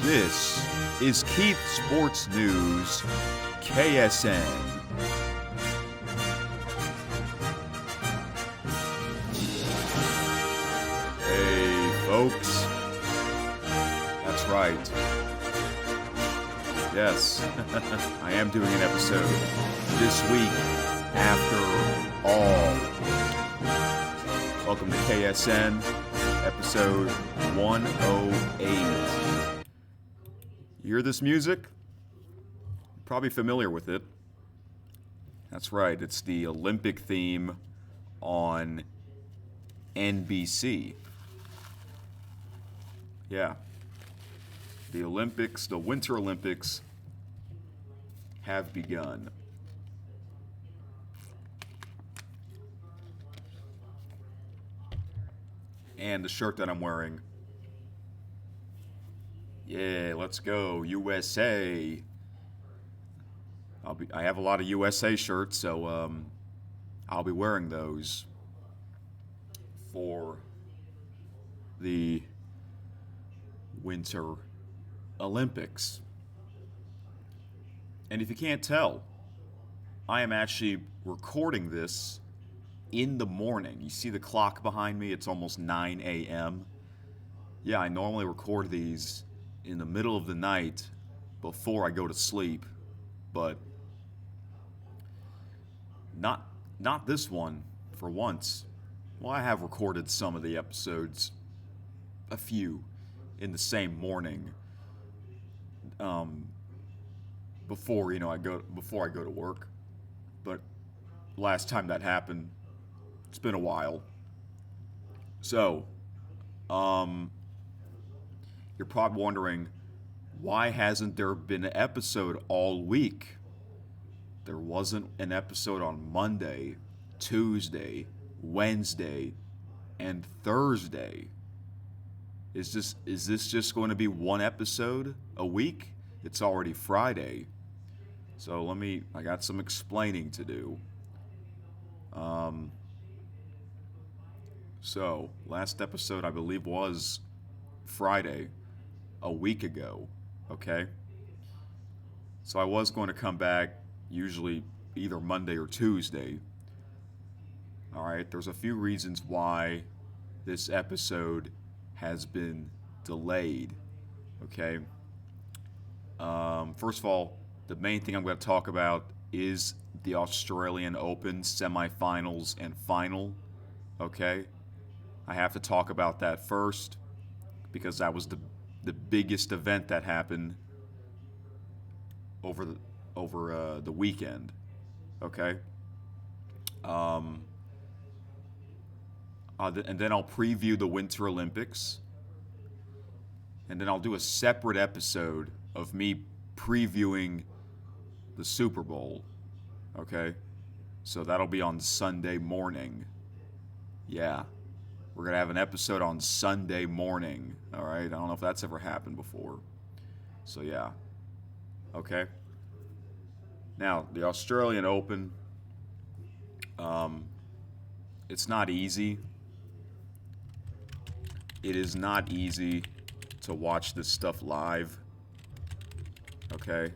This is Keith Sports News, KSN. Hey, folks. That's right. Yes, I am doing an episode this week after all. Welcome to KSN, episode 108. You hear this music? You're probably familiar with it. That's right, it's the Olympic theme on NBC. Yeah. The Olympics, the Winter Olympics, have begun. And the shirt that I'm wearing, yeah, let's go, USA. I have a lot of USA shirts, so I'll be wearing those for the Winter Olympics. And if you can't tell, I am actually recording this in the morning. You see the clock behind me? It's almost 9 a.m. Yeah, I normally record these in the middle of the night before I go to sleep, but not this one for once. Well, I have recorded some of the episodes, a few, in the same morning, before I go to work. But last time that happened, it's been a while. So, you're probably wondering, why hasn't there been an episode all week? There wasn't an episode on Monday, Tuesday, Wednesday, and Thursday. Is this just going to be one episode a week? It's already Friday. So I got some explaining to do. So last episode I believe was Friday, a week ago, okay? So I was going to come back usually either Monday or Tuesday. All right, there's a few reasons why this episode has been delayed, okay? First of all, the main thing I'm going to talk about is the Australian Open semifinals and final, okay? I have to talk about that first because that was the biggest event that happened over the weekend, okay? And then I'll preview the Winter Olympics, and then I'll do a separate episode of me previewing the Super Bowl, okay? So that'll be on Sunday morning. Yeah, we're going to have an episode on Sunday morning, all right? I don't know if that's ever happened before. So yeah, okay? Now, the Australian Open, it's not easy. It is not easy to watch this stuff live, okay?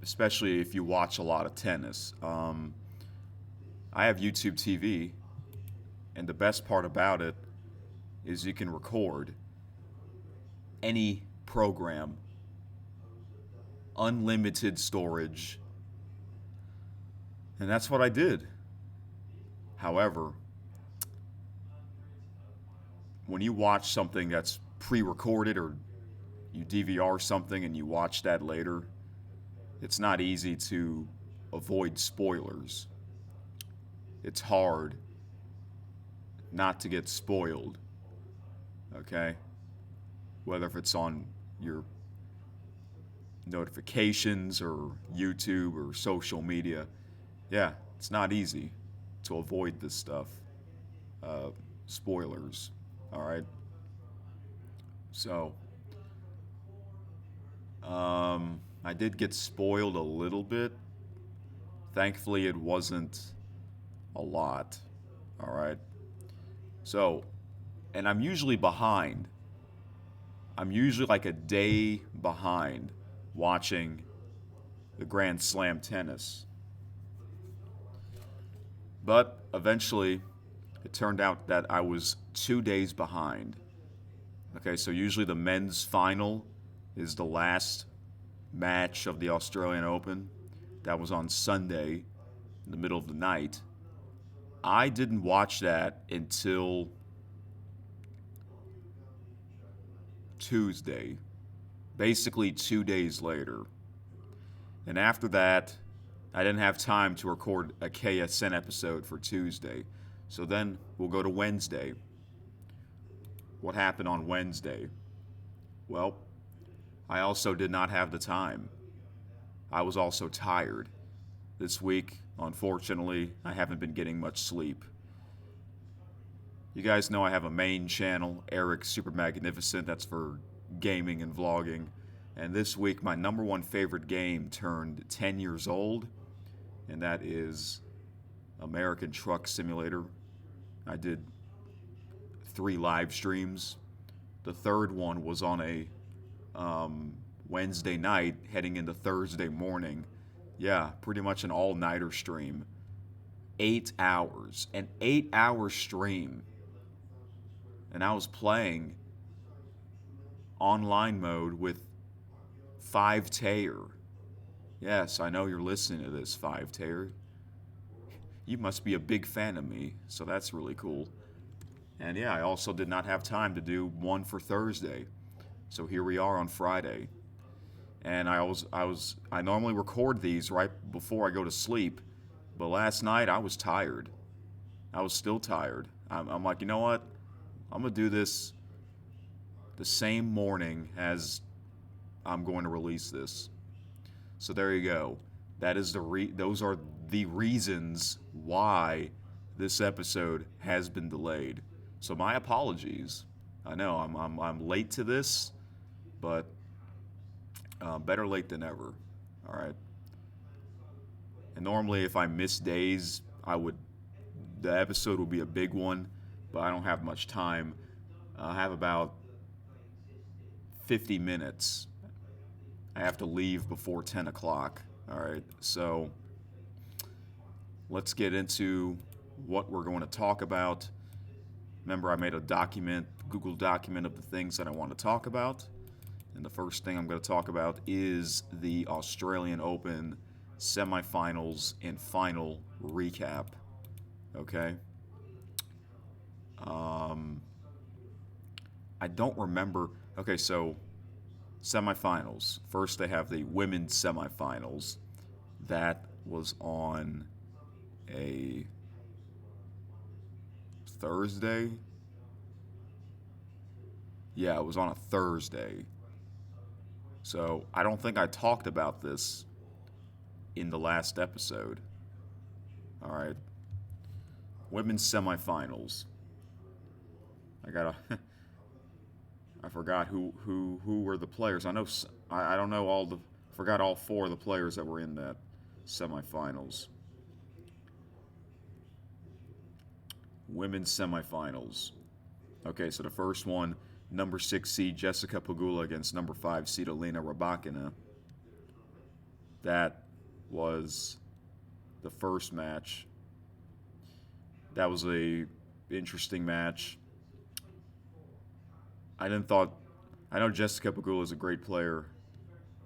Especially if you watch a lot of tennis. I have YouTube TV, and the best part about it is you can record any program, unlimited storage, and that's what I did. However, when you watch something that's pre-recorded or you DVR something and you watch that later, it's not easy to avoid spoilers. It's hard not to get spoiled, okay? Whether if it's on your notifications or YouTube or social media, yeah, it's not easy to avoid this stuff. Spoilers, all right? So, I did get spoiled a little bit. Thankfully, it wasn't a lot, all right? So, And I'm usually behind. I'm usually like a day behind watching the Grand Slam tennis. But eventually, it turned out that I was 2 days behind. Okay, so usually the men's final is the last match of the Australian Open. That was on Sunday in the middle of the night. I didn't watch that until Tuesday, basically 2 days later. And after that, I didn't have time to record a KSN episode for Tuesday. So then we'll go to Wednesday. What happened on Wednesday? Well, I also did not have the time. I was also tired. This week, unfortunately, I haven't been getting much sleep. You guys know I have a main channel, Eric Super Magnificent, that's for gaming and vlogging. And this week, my number one favorite game turned 10 years old, and that is American Truck Simulator. I did 3 live streams. The third one was on a Wednesday night heading into Thursday morning. Yeah, pretty much an all-nighter stream. 8 hours. An 8-hour stream. And I was playing online mode with 5Tayer. Yes, I know you're listening to this, 5Tayer. You must be a big fan of me, so that's really cool. And yeah, I also did not have time to do one for Thursday. So here we are on Friday. And I normally record these right before I go to sleep, but last night I was tired. I was still tired. I'm like, you know what? I'm gonna do this the same morning as I'm going to release this. So there you go. That is those are the reasons why this episode has been delayed. So my apologies. I know I'm late to this, but better late than ever. All right. And normally, if I miss days, the episode would be a big one, but I don't have much time. I have about 50 minutes. I have to leave before 10 o'clock. All right. So let's get into what we're going to talk about. Remember, I made a Google document of the things that I want to talk about. And the first thing I'm going to talk about is the Australian Open semifinals and final recap. Okay? I don't remember. Okay, so semifinals. First, they have the women's semifinals. That was on a Thursday. Yeah, it was on a Thursday. So I don't think I talked about this in the last episode. All right. Women's semifinals. I forgot who were the players. I don't know forgot all 4 of the players that were in that semifinals. Women's semifinals. Okay, so the first one, number 6 seed Jessica Pegula against number 5 seed Aryna Rybakina. That was the first match. That was a interesting match. I know Jessica Pegula is a great player,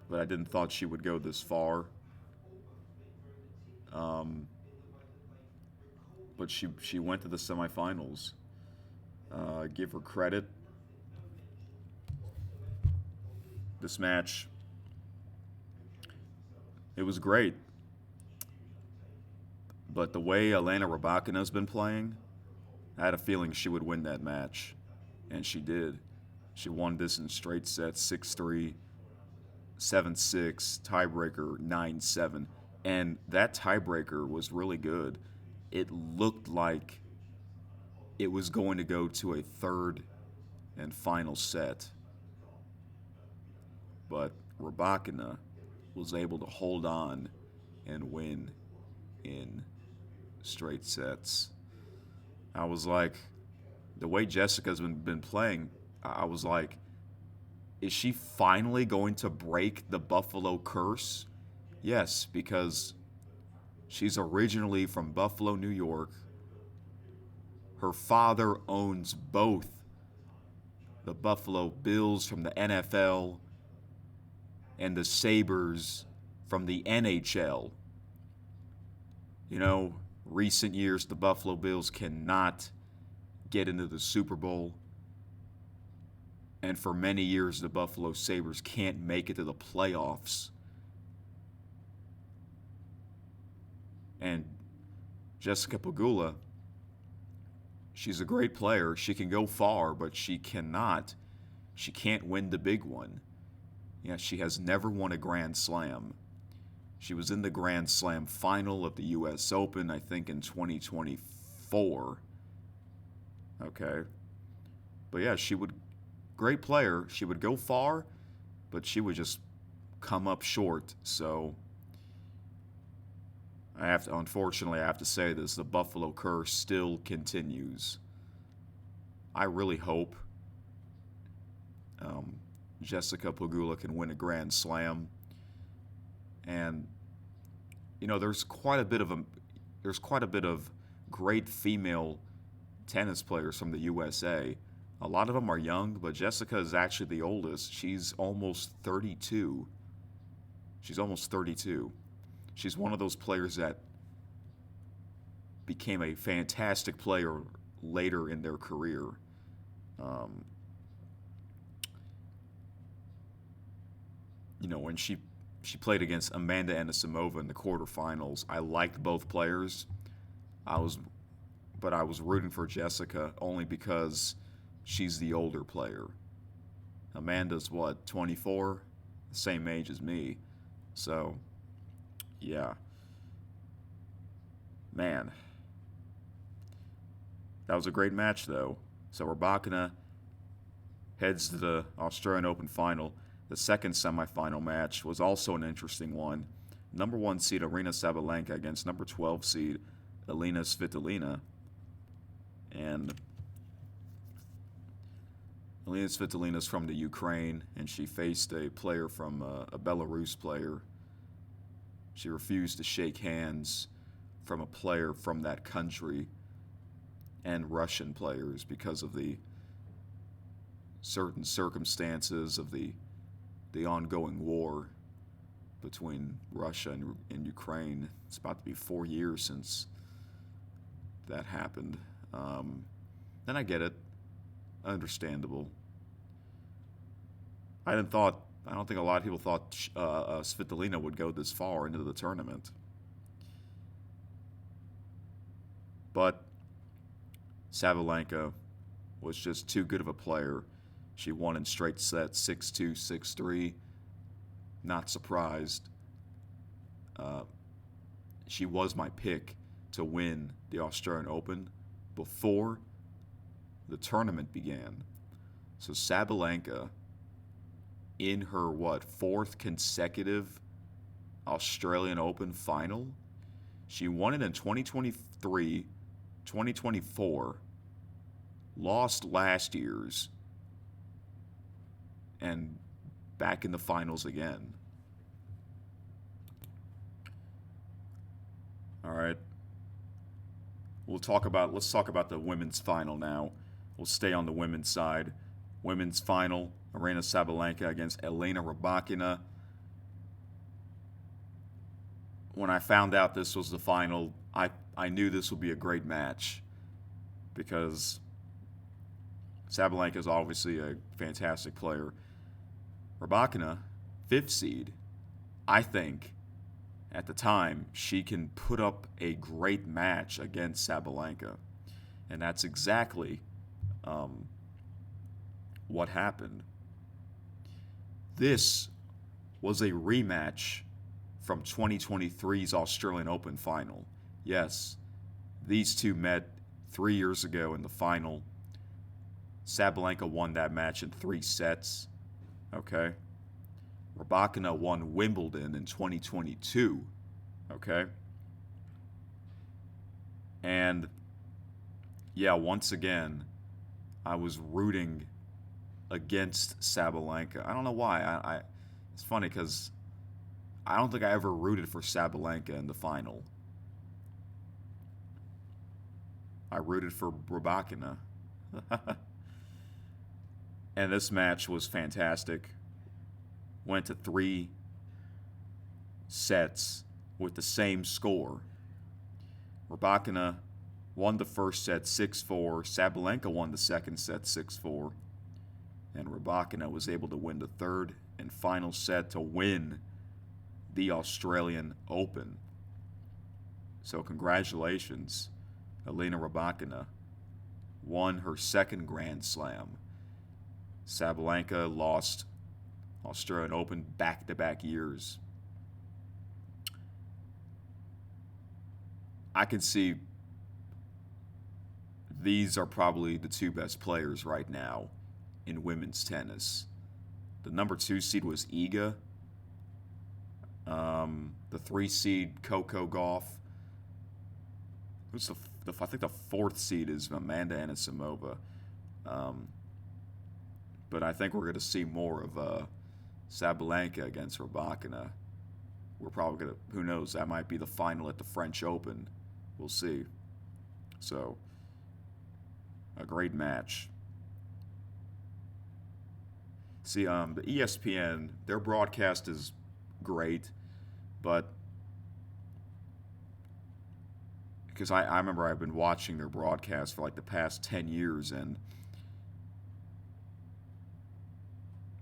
but I didn't thought she would go this far. But she went to the semifinals. Give her credit. This match, it was great. But the way Elena Rybakina has been playing, I had a feeling she would win that match. And she did. She won this in straight sets, 6-3, 7-6, tiebreaker 9-7. And that tiebreaker was really good. It looked like it was going to go to a third and final set. But Rybakina was able to hold on and win in straight sets. I was like, the way Jessica's been playing, I was like, is she finally going to break the Buffalo curse? Yes, because she's originally from Buffalo, New York. Her father owns both the Buffalo Bills from the NFL and the Sabres from the NHL. You know, recent years, the Buffalo Bills cannot get into the Super Bowl. And for many years, the Buffalo Sabres can't make it to the playoffs. And Jessica Pegula, she's a great player. She can go far, but she can't win the big one. Yeah, she has never won a Grand Slam. She was in the Grand Slam final of the U.S. Open, I think, in 2024. Okay. But yeah, great player. She would go far, but she would just come up short. So unfortunately, I have to say this, the Buffalo curse still continues. I really hope Jessica Pegula can win a Grand Slam. And you know, there's quite a bit of great female tennis players from the USA. A lot of them are young, but Jessica is actually the oldest. She's almost 32. She's one of those players that became a fantastic player later in their career. You know, when she played against Amanda Anisimova in the quarterfinals, I liked both players. But I was rooting for Jessica only because she's the older player. Amanda's 24? The same age as me. So, yeah. Man. That was a great match, though. So Rybakina heads to the Australian Open final. The second semifinal match was also an interesting one. Number 1 seed Aryna Sabalenka against number 12 seed Alina Svitolina. And Alina Svitolina is from the Ukraine, and she faced a player from a Belarus player. She refused to shake hands from a player from that country and Russian players because of the certain circumstances of the ongoing war between Russia and Ukraine. It's about to be 4 years since that happened. And I get it. Understandable. I don't think a lot of people thought Svitolina would go this far into the tournament. But Sabalenka was just too good of a player. She won in straight sets, 6-2, 6-3. Not surprised. She was my pick to win the Australian Open before the tournament began. So Sabalenka, in her, fourth consecutive Australian Open final? She won it in 2023, 2024, lost last year's, and back in the finals again. All right. Let's talk about the women's final now. We'll stay on the women's side. Women's final, Aryna Sabalenka against Elena Rybakina. When I found out this was the final, I knew this would be a great match because Sabalenka is obviously a fantastic player. Rybakina, 5th seed, I think at the time she can put up a great match against Sabalenka. And that's exactly what happened. This was a rematch from 2023's Australian Open final. Yes, these two met 3 years ago in the final. Sabalenka won that match in 3 sets. Okay. Rybakina won Wimbledon in 2022. Okay. And yeah, once again, I was rooting against Sabalenka. I don't know why. It's funny because I don't think I ever rooted for Sabalenka in the final. I rooted for Rybakina. And this match was fantastic. Went to 3 sets with the same score. Rybakina won the first set 6-4. Sabalenka won the second set 6-4. And Rybakina was able to win the third and final set to win the Australian Open. So congratulations, Elena Rybakina won her second Grand Slam. Sabalenka lost Australian Open back-to-back years. I can see these are probably the 2 best players right now in women's tennis. The number 2 seed was Iga. The 3 seed, Coco Gauff. Who's I think the 4th seed is Amanda Anisimova. But I think we're going to see more of Sabalenka against Rybakina. We're probably going to, who knows, that might be the final at the French Open. We'll see. So, a great match. See, the ESPN, their broadcast is great, but because I remember I've been watching their broadcast for like the past 10 years, and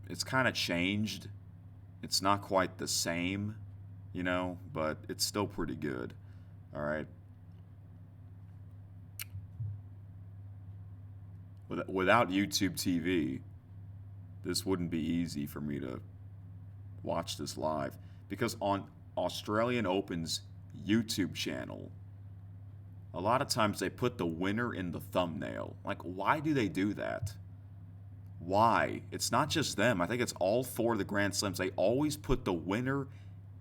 it's kind of changed. It's not quite the same, you know, but it's still pretty good. All right. Without YouTube TV, this wouldn't be easy for me to watch this live, because on Australian Open's YouTube channel, a lot of times they put the winner in the thumbnail. Like, why do they do that? Why? It's not just them. I think it's all 4 of the Grand Slams. They always put the winner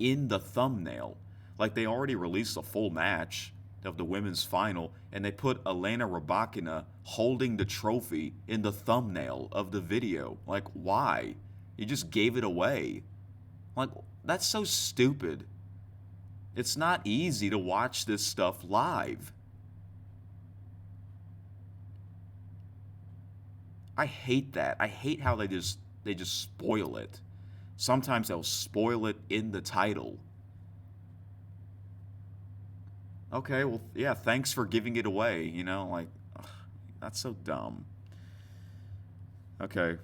in the thumbnail. Like, they already released a full match of the women's final, and they put Elena Rybakina holding the trophy in the thumbnail of the video. Like, why? You just gave it away. Like, that's so stupid. It's not easy to watch this stuff live. I hate that. I hate how they just spoil it. Sometimes they'll spoil it in the title. Okay, well, yeah, thanks for giving it away, you know, like, ugh, that's so dumb. Okay,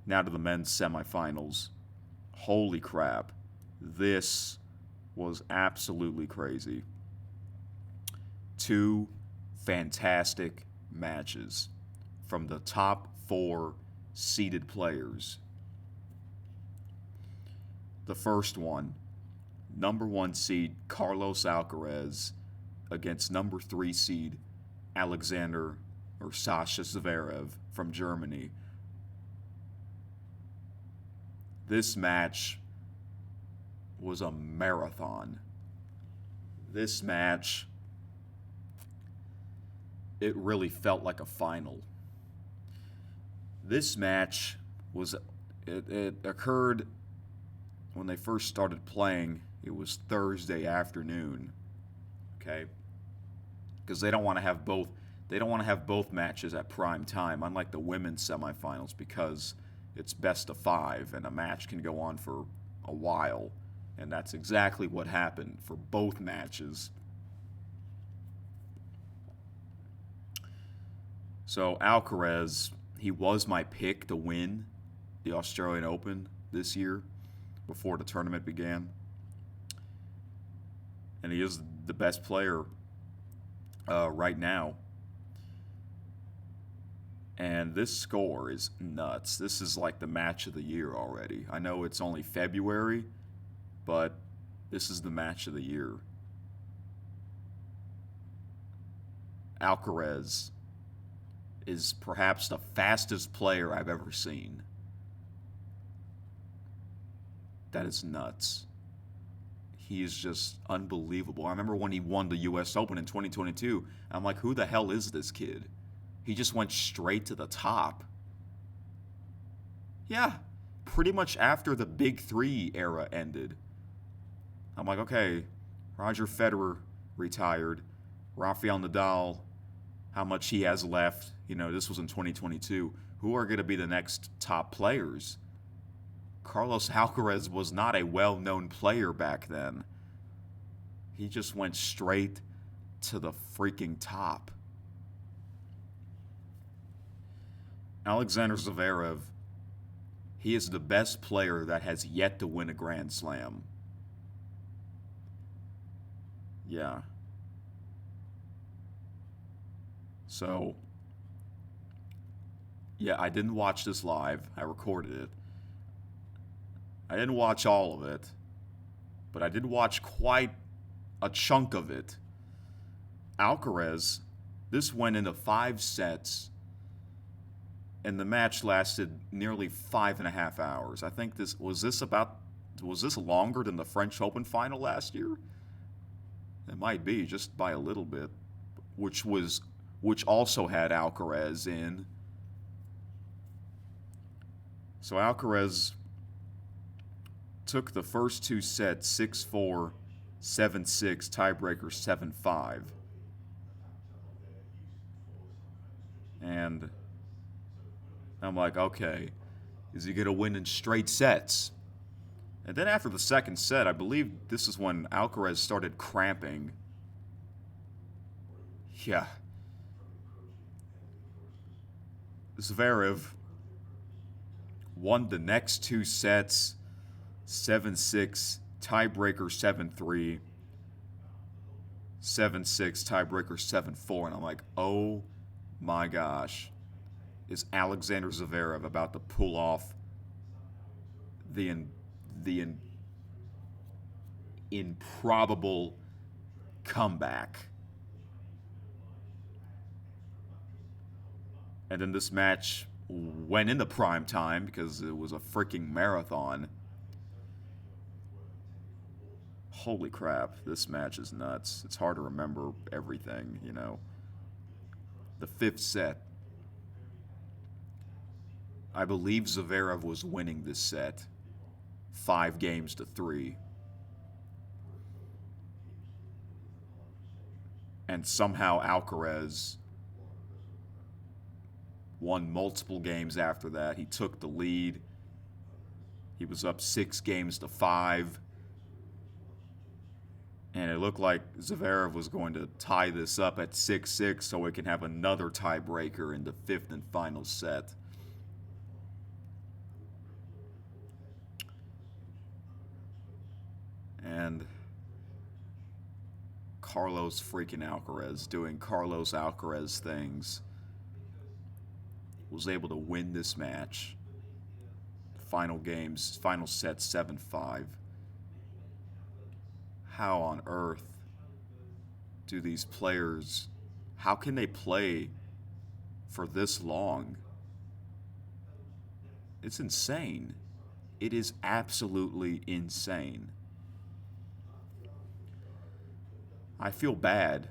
now to the men's semifinals. Holy crap. This was absolutely crazy. 2 fantastic matches from the top 4 seeded players. The first one, number 1 seed Carlos Alcaraz against number 3 seed Alexander or Sasha Zverev from Germany. This match was a marathon. This match, it really felt like a final. This match it occurred when they first started playing. It was Thursday afternoon, okay? Because they don't want to have both. They don't want to have both matches at prime time, unlike the women's semifinals, because it's best of 5 and a match can go on for a while, and that's exactly what happened for both matches. So Alcaraz, he was my pick to win the Australian Open this year before the tournament began. And he is the best player right now. And this score is nuts. This is like the match of the year already. I know it's only February, but this is the match of the year. Alcaraz is perhaps the fastest player I've ever seen. That is nuts. He is just unbelievable. I remember when he won the U.S. Open in 2022, I'm like, who the hell is this kid? He just went straight to the top. Yeah, pretty much after the Big Three era ended. I'm like, okay, Roger Federer retired. Rafael Nadal, how much he has left. This was in 2022. Who are going to be the next top players? Carlos Alcaraz was not a well-known player back then. He just went straight to the freaking top. Alexander Zverev, he is the best player that has yet to win a Grand Slam. Yeah. So, yeah, I didn't watch this live. I recorded it. I didn't watch all of it, but I did watch quite a chunk of it. Alcaraz, this went into 5 sets, and the match lasted nearly 5.5 hours. I think was this longer than the French Open final last year? It might be, just by a little bit, which also had Alcaraz in. So Alcaraz took the first 2 sets 6-4, 7-6, tiebreaker 7-5. And I'm like, okay, is he going to win in straight sets? And then after the second set, I believe this is when Alcaraz started cramping. Yeah. Zverev won the next 2 sets 7-6, tiebreaker 7-3, 7-6, tiebreaker 7-4. And I'm like, oh my gosh. Is Alexander Zverev about to pull off the improbable comeback? And then this match went into prime time because it was a freaking marathon. Holy crap, this match is nuts. It's hard to remember everything, The 5th set. I believe Zverev was winning this set 5-3. And somehow Alcaraz won multiple games after that. He took the lead. He was up 6-5. And it looked like Zverev was going to tie this up at 6-6 so we can have another tiebreaker in the 5th and final set. And Carlos freaking Alcaraz doing Carlos Alcaraz things was able to win this match. Final set 7-5. How on earth do these players, how can they play for this long? It's insane. It is absolutely insane. I feel bad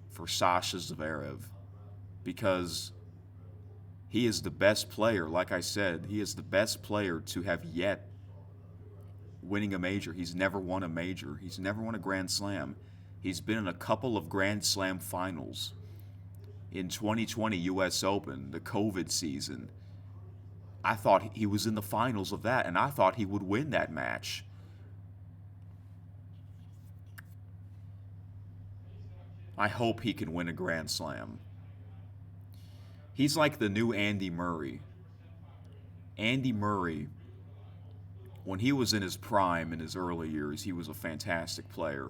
for Sasha Zverev because he is the best player. Like I said, he is the best player to have yet winning a major. He's never won a major. He's never won a Grand Slam. He's been in a couple of Grand Slam finals. In 2020 U.S. Open, the COVID season, I thought he was in the finals of that, and I thought he would win that match. I hope he can win a Grand Slam. He's like the new Andy Murray. Andy Murray, when he was in his prime in his early years, he was a fantastic player.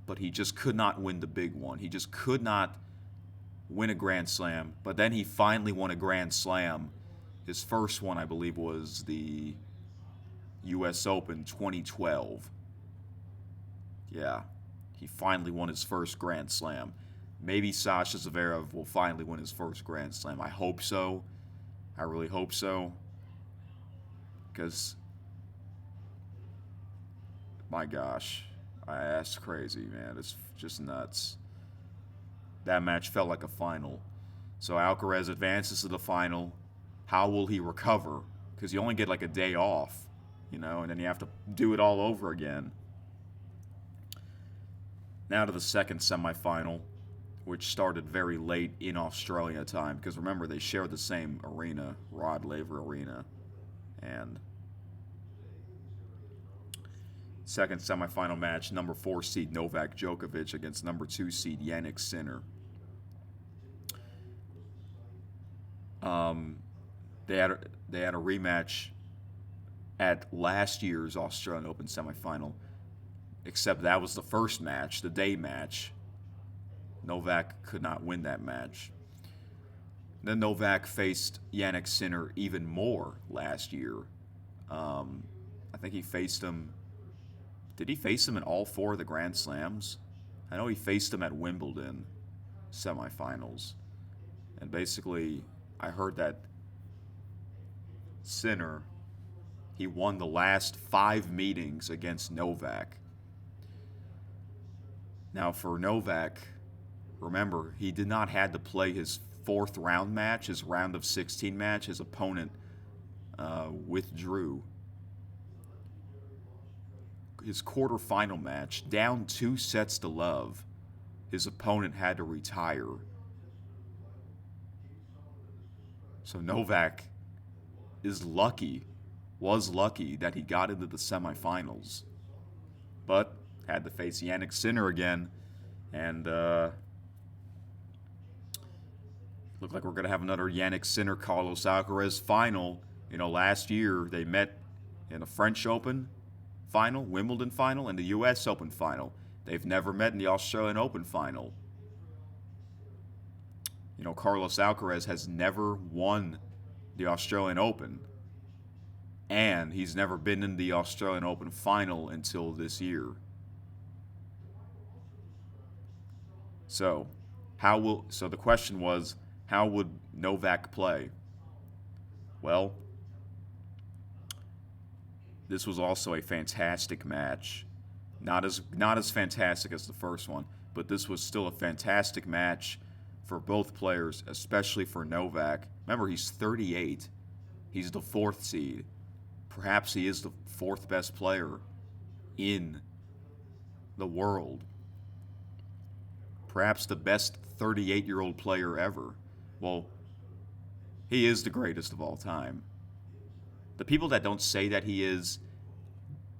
But he just could not win the big one. He just could not win a Grand Slam. But then he finally won a Grand Slam. His first one, I believe, was the U.S. Open 2012. Yeah. He finally won his first Grand Slam. Maybe Sasha Zverev will finally win his first Grand Slam. I hope so. I really hope so. Because, my gosh, that's crazy, man. It's just nuts. That match felt like a final. So Alcaraz advances to the final. How will he recover? Because you only get like a day off, and then you have to do it all over again. Now to the second semifinal, which started very late in Australia time. Because remember, they share the same arena, Rod Laver Arena. And second semifinal match, number 4 seed Novak Djokovic against number 2 seed Jannik Sinner. They had a rematch at last year's Australian Open semifinal, except that was the first match, the day match. Novak could not win that match. Then Novak faced Jannik Sinner even more last year. I think he faced him. Did he face him in all 4 of the Grand Slams? I know he faced him at Wimbledon semifinals. And basically, I heard that Sinner, he won the last 5 meetings against Novak. Now for Novak, remember, he did not have to play his 4th round match, his round of 16 match. His opponent withdrew. His quarterfinal match, down 2 sets to love, his opponent had to retire. So Novak was lucky that he got into the semifinals. But had to face Jannik Sinner again, and looked like we're going to have another Jannik Sinner Carlos Alcaraz final. Last year they met in a French Open final, Wimbledon final, and the U.S. Open final. They've never met in the Australian Open final. Carlos Alcaraz has never won the Australian Open, and he's never been in the Australian Open final until this year. So the question was, how would Novak play? Well, this was also a fantastic match. Not as fantastic as the first one, but this was still a fantastic match for both players, especially for Novak. Remember, he's 38. He's the 4th seed. Perhaps he is the 4th best player in the world. Perhaps the best 38-year-old player ever. Well, he is the greatest of all time. The people that don't say that he is,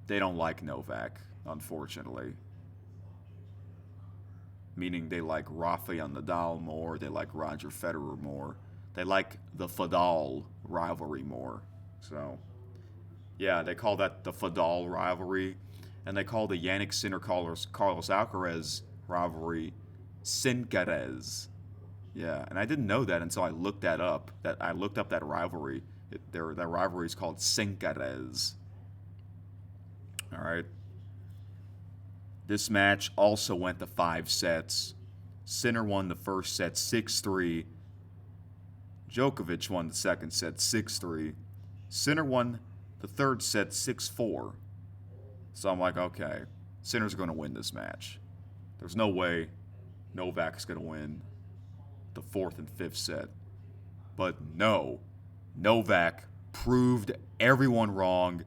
they don't like Novak, unfortunately. Meaning they like Rafael Nadal more, they like Roger Federer more. They like the Fadal rivalry more. So, yeah, they call that the Fadal rivalry. And they call the Jannik Sinner Carlos Alcaraz rivalry Sincares. Yeah, and I didn't know that until I looked that up. I looked up that rivalry. That rivalry is called Sincares. All right. This match also went to 5 sets. Sinner won the first set 6-3. Djokovic won the second set 6-3. Sinner won the third set 6-4. So I'm like, okay, Sinner's going to win this match. There's no way Novak's going to win the 4th and 5th set. But no, Novak proved everyone wrong.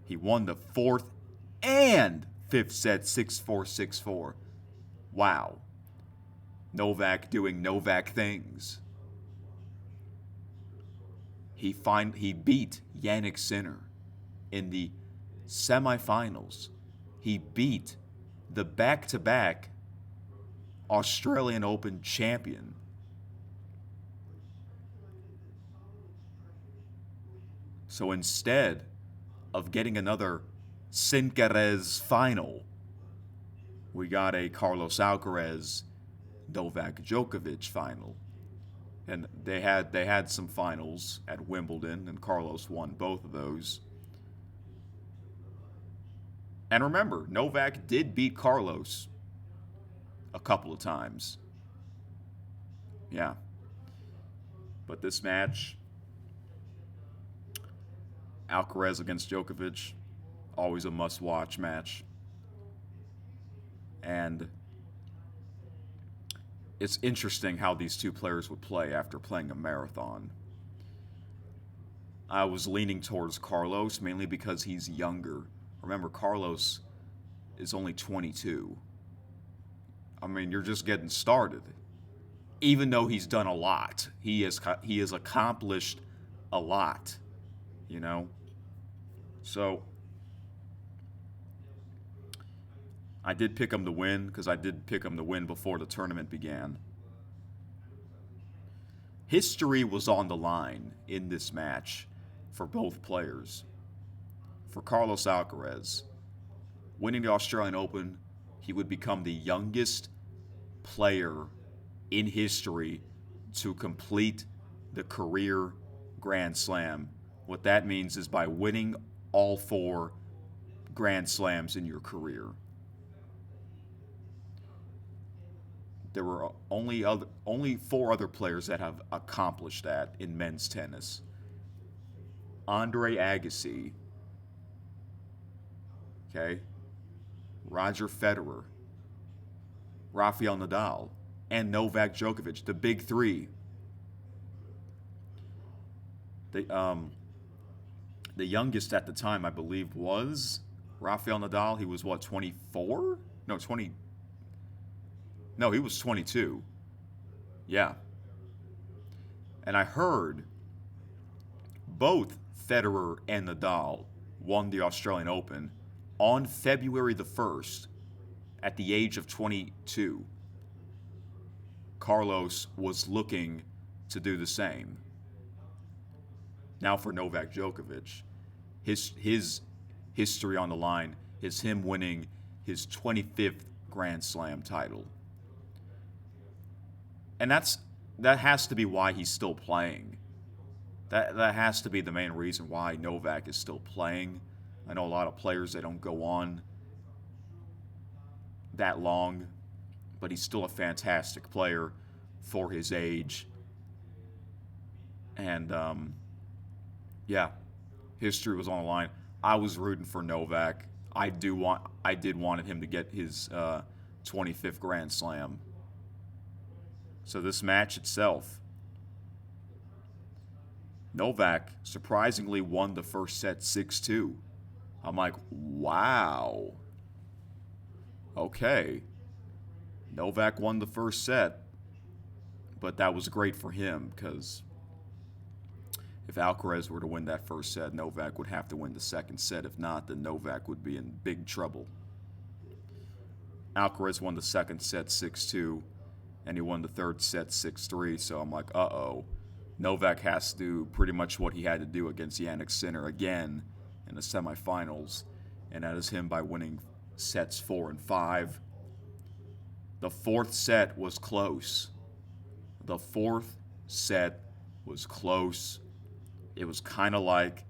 He won the 4th and 5th set 6-4, 6-4. Wow. Novak doing Novak things. He beat Jannik Sinner in the semifinals. He beat the back-to-back Australian Open champion. So instead of getting another Sincares final, we got a Carlos Alcaraz Novak Djokovic final. And they had some finals at Wimbledon, and Carlos won both of those. And remember, Novak did beat Carlos a couple of times. Yeah. But this match, Alcaraz against Djokovic, always a must-watch match. And it's interesting how these two players would play after playing a marathon. I was leaning towards Carlos mainly because he's younger. Remember, Carlos is only 22. I mean, you're just getting started. Even though he's done a lot, he has accomplished a lot, you know. So I did pick him to win because I did pick him to win before the tournament began. History was on the line in this match for both players. For Carlos Alcaraz, winning the Australian Open, he would become the youngest player in history to complete the career Grand Slam. What that means is by winning all 4 Grand Slams in your career. There were only 4 other players that have accomplished that in men's tennis. Andre Agassi, okay, Roger Federer, Rafael Nadal, and Novak Djokovic, the big 3. The youngest at the time, I believe, was Rafael Nadal. He was, 24? No, 20. No, he was 22. Yeah. And I heard both Federer and Nadal won the Australian Open on February the 1st at the age of 22. Carlos was looking to do the same. Now for Novak Djokovic, his history on the line is him winning his 25th Grand Slam title. And that has to be why he's still playing. That has to be the main reason why Novak is still playing. I know a lot of players, they don't go on that long, but he's still a fantastic player for his age. And yeah, history was on the line. I was rooting for Novak. I did wanted him to get his 25th Grand Slam. So this match itself, Novak surprisingly won the first set 6-2. I'm like, wow. Okay. Novak won the first set, but that was great for him because if Alcaraz were to win that first set, Novak would have to win the second set. If not, then Novak would be in big trouble. Alcaraz won the second set 6-2, and he won the third set 6-3, so I'm like, uh-oh. Novak has to do pretty much what he had to do against Jannik Sinner again in the semifinals, and that is him by winning sets 4 and 5. The fourth set was close. The fourth set was close. It was kind of like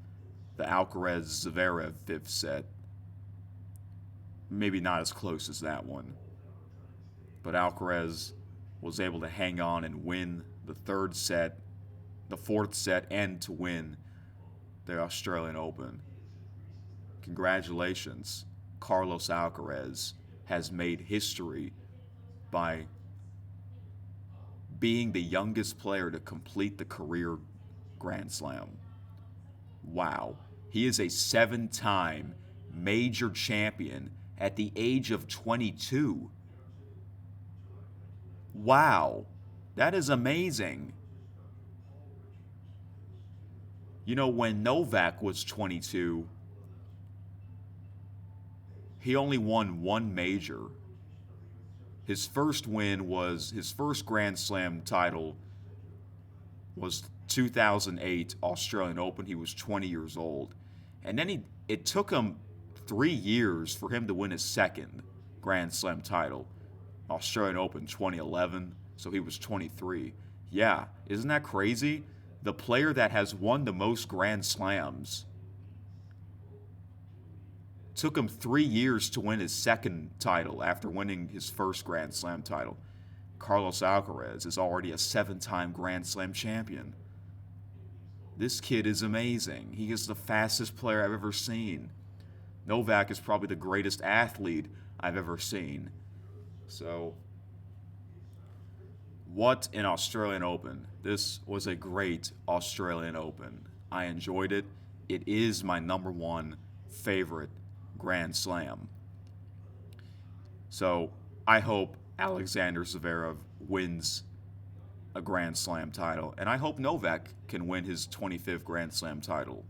the Alcaraz Zverev 5th set. Maybe not as close as that one. But Alcaraz was able to hang on and win the third set, the fourth set, and to win the Australian Open. Congratulations. Carlos Alcaraz has made history by being the youngest player to complete the career Grand Slam. Wow. He is a 7-time major champion at the age of 22. Wow. That is amazing. You know, when Novak was 22, he only won one major. His first Grand Slam title was 2008 Australian Open. He was 20 years old. And then it took him 3 years for him to win his second Grand Slam title, Australian Open 2011, so he was 23. Yeah, isn't that crazy? The player that has won the most Grand Slams took him 3 years to win his second title after winning his first Grand Slam title. Carlos Alcaraz is already a 7-time Grand Slam champion. This kid is amazing. He is the fastest player I've ever seen. Novak is probably the greatest athlete I've ever seen. So, What an Australian Open. This was a great Australian Open. I enjoyed it. It is my number one favorite Grand Slam. So I hope Alexander Zverev wins a Grand Slam title, and I hope Novak can win his 25th Grand Slam title.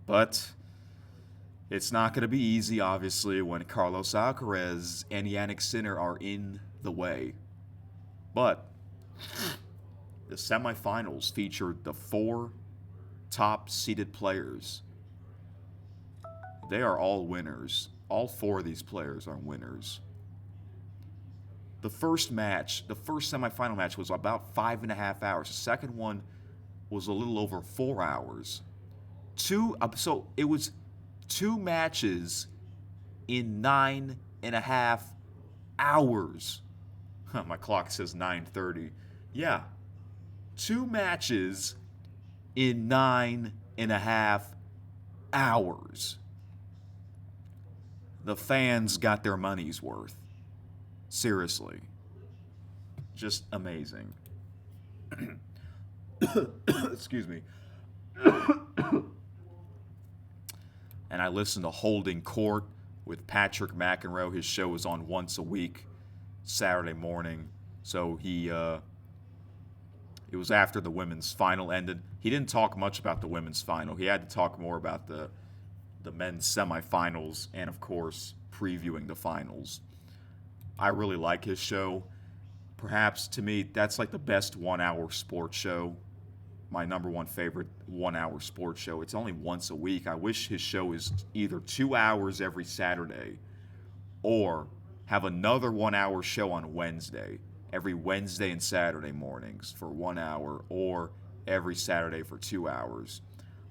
But it's not going to be easy, obviously, when Carlos Alcaraz and Jannik Sinner are in the way. But the semifinals featured the 4 top seeded players. They are all winners. All 4 of these players are winners. The first semifinal match was about 5.5 hours. The second one was a little over 4 hours. So it was 2 matches in 9.5 hours. My clock says 9:30. Yeah, 2 matches in 9.5 hours. The fans got their money's worth. Seriously. Just amazing. Excuse me. And I listened to Holding Court with Patrick McEnroe. His show is on once a week, Saturday morning. So it was after the women's final ended. He didn't talk much about the women's final. He had to talk more about the men's semifinals and, of course, previewing the finals. I really like his show. Perhaps, to me, that's like the best 1-hour sports show. My number one favorite 1-hour sports show. It's only once a week. I wish his show is either 2 hours every Saturday or have another 1-hour show on Wednesday. Every Wednesday and Saturday mornings for 1 hour, or every Saturday for 2 hours.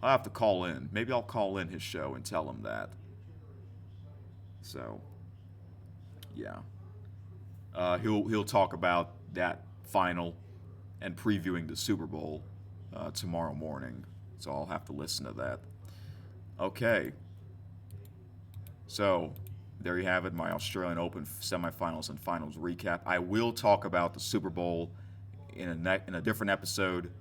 I'll have to call in. Maybe I'll call in his show and tell him that. So, yeah. He'll talk about that final and previewing the Super Bowl tomorrow morning. So I'll have to listen to that. Okay. So there you have it, my Australian Open semifinals and finals recap. I will talk about the Super Bowl in a different episode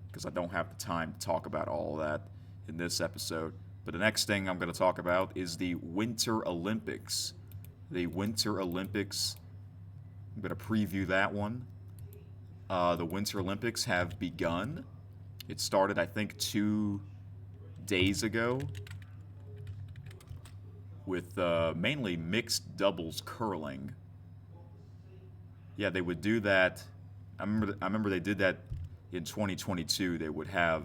because I don't have the time to talk about all of that in this episode. But the next thing I'm going to talk about is the Winter Olympics. The Winter Olympics, I'm going to preview that one. The Winter Olympics have begun. It started, I think, 2 days ago with mainly mixed doubles curling. Yeah, they would do that. I remember they did that in 2022. They would have,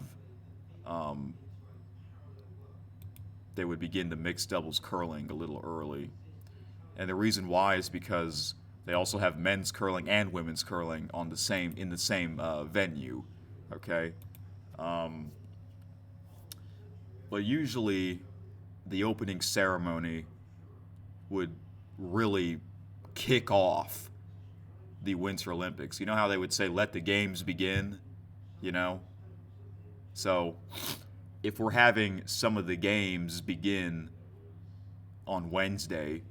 they would begin the mixed doubles curling a little early. And the reason why is because they also have men's curling and women's curling in the same venue. Okay. But usually the opening ceremony would really kick off the Winter Olympics. You know how they would say, let the games begin, you know? So if we're having some of the games begin on Wednesday,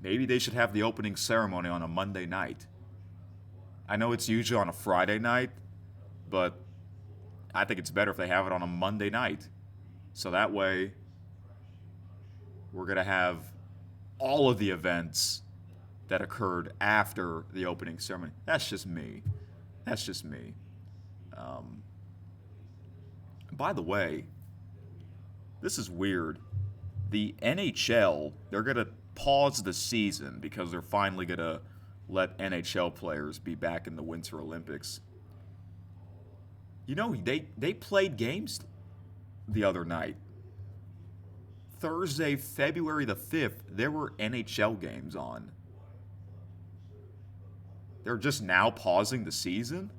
maybe they should have the opening ceremony on a Monday night. I know it's usually on a Friday night, but I think it's better if they have it on a Monday night. So that way, we're going to have all of the events that occurred after the opening ceremony. That's just me. By the way, this is weird. The NHL, they're going to pause the season because they're finally going to let NHL players be back in the Winter Olympics. You know, they played games the other night. Thursday, February the 5th, there were NHL games on. They're just now pausing the season?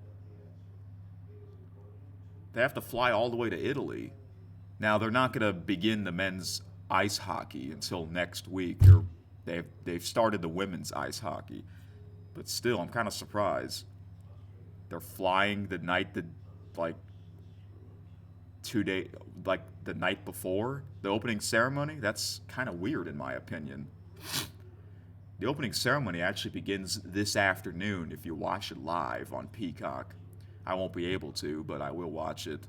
They have to fly all the way to Italy. Now, they're not going to begin the men's ice hockey until next week. They've started the women's ice hockey. But still, I'm kind of surprised. They're flying the night that, like, 2 days, like the night before the opening ceremony. That's kind of weird in my opinion. The opening ceremony actually begins this afternoon if you watch it live on Peacock. I won't be able to, but I will watch it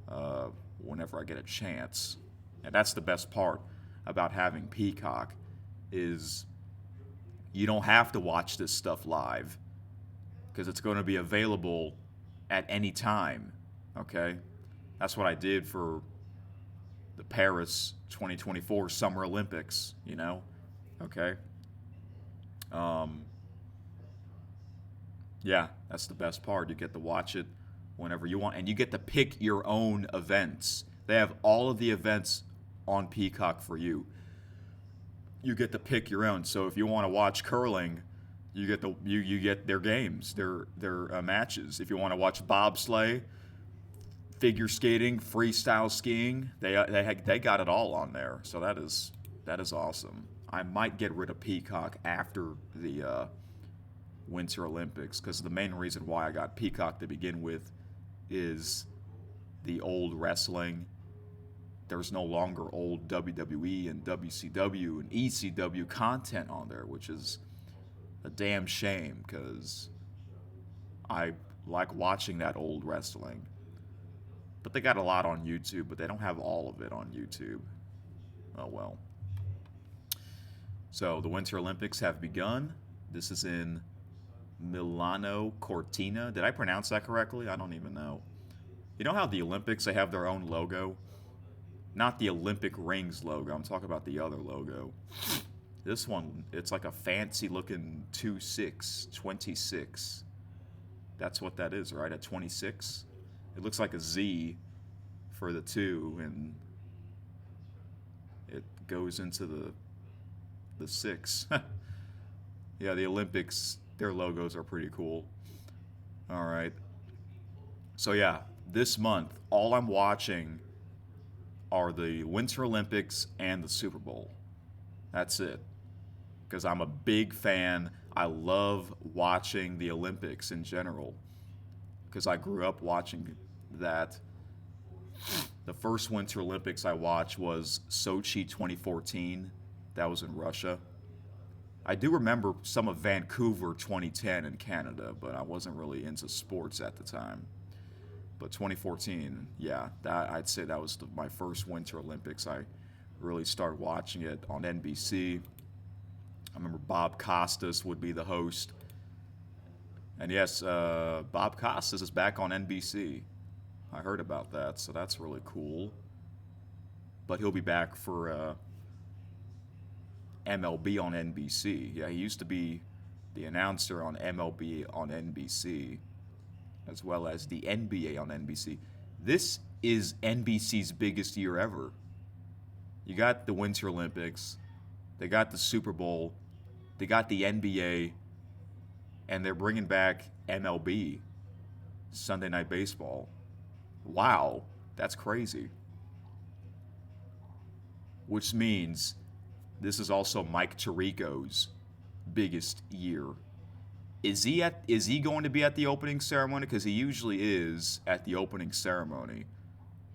uh, whenever I get a chance. And that's the best part about having Peacock is you don't have to watch this stuff live because it's going to be available at any time. Okay? That's what I did for the Paris 2024 Summer Olympics, you know? Okay? Um, yeah, that's the best part. You get to watch it whenever you want, and you get to pick your own events. They have all of the events on Peacock for you. You get to pick your own. So if you want to watch curling, you get their games, their matches. If you want to watch bobsleigh, figure skating, freestyle skiing, they got it all on there. So that is awesome. I might get rid of Peacock after the Winter Olympics because the main reason why I got Peacock to begin with is the old wrestling. There's no longer old WWE and WCW and ECW content on there, which is a damn shame because I like watching that old wrestling. But they got a lot on YouTube, but they don't have all of it on YouTube. Oh well. So the Winter Olympics have begun. This is in Milano Cortina. Did I pronounce that correctly? I don't even know. You know how the Olympics, they have their own logo? Not the Olympic rings logo. I'm talking about the other logo. This one, it's like a fancy looking 26. That's what that is, right? At 26. It looks like a Z for the 2, and it goes into the 6. Yeah, the Olympics, their logos are pretty cool. All right. So yeah, this month, all I'm watching are the Winter Olympics and the Super Bowl. That's it. Because I'm a big fan. I love watching the Olympics in general. Because I grew up watching that. The first Winter Olympics I watched was Sochi 2014. That was in Russia. I do remember some of Vancouver 2010 in Canada, but I wasn't really into sports at the time. But 2014, yeah, I'd say that was my first Winter Olympics. I really started watching it on NBC. I remember Bob Costas would be the host. And yes, Bob Costas is back on NBC. I heard about that, so that's really cool. But he'll be back for MLB on NBC. Yeah, he used to be the announcer on MLB on NBC, as well as the NBA on NBC. This is NBC's biggest year ever. You got the Winter Olympics, they got the Super Bowl, they got the NBA, and they're bringing back MLB, Sunday Night Baseball. Wow, that's crazy. Which means this is also Mike Tirico's biggest year. Is he going to be at the opening ceremony? Because he usually is at the opening ceremony.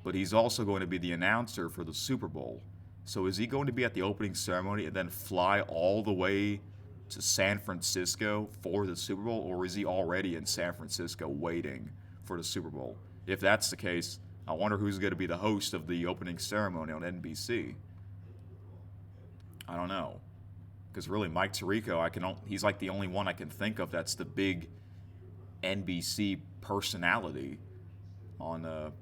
But he's also going to be the announcer for the Super Bowl. So is he going to be at the opening ceremony and then fly all the way to San Francisco for the Super Bowl? Or is he already in San Francisco waiting for the Super Bowl? If that's the case, I wonder who's going to be the host of the opening ceremony on NBC. I don't know. Because really, Mike Tirico, he's like the only one I can think of that's the big NBC personality on